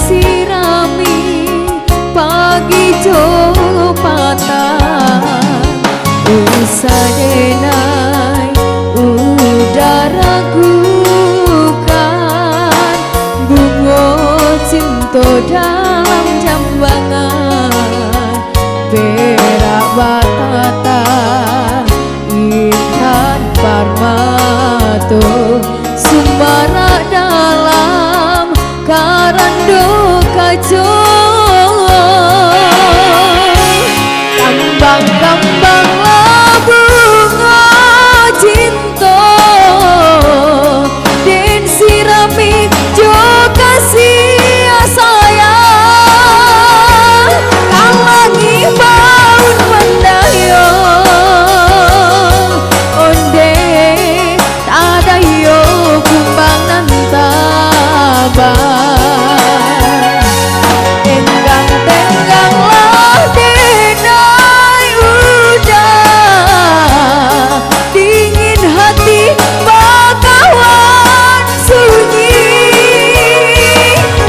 sirami pagi jopatan usadenai udara gukan bunga cinta dalam jambangan perak batata intan parmato sumbara dalam karando kajo kambang-kambang bunga cinta den sirami jo kasih sayang kalangi baun mendayo onde tadayo kumbang nantabang tenggang-tengganglah denai udah dingin hati bakawan sunyi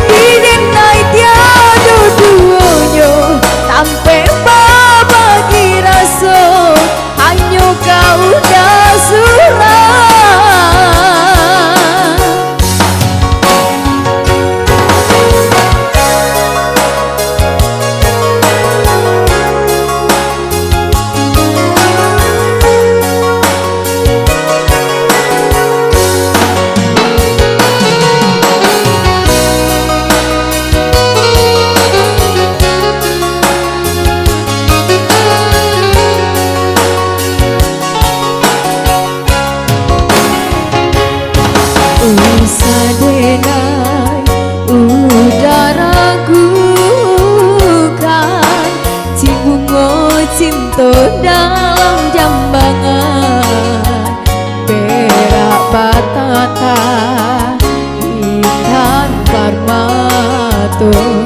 di denai tiada duonyo sampai babagi raso hanya kau dah surah. Usadenai udara gukan cibungo cinta dalam jambangan perak batata intan parmato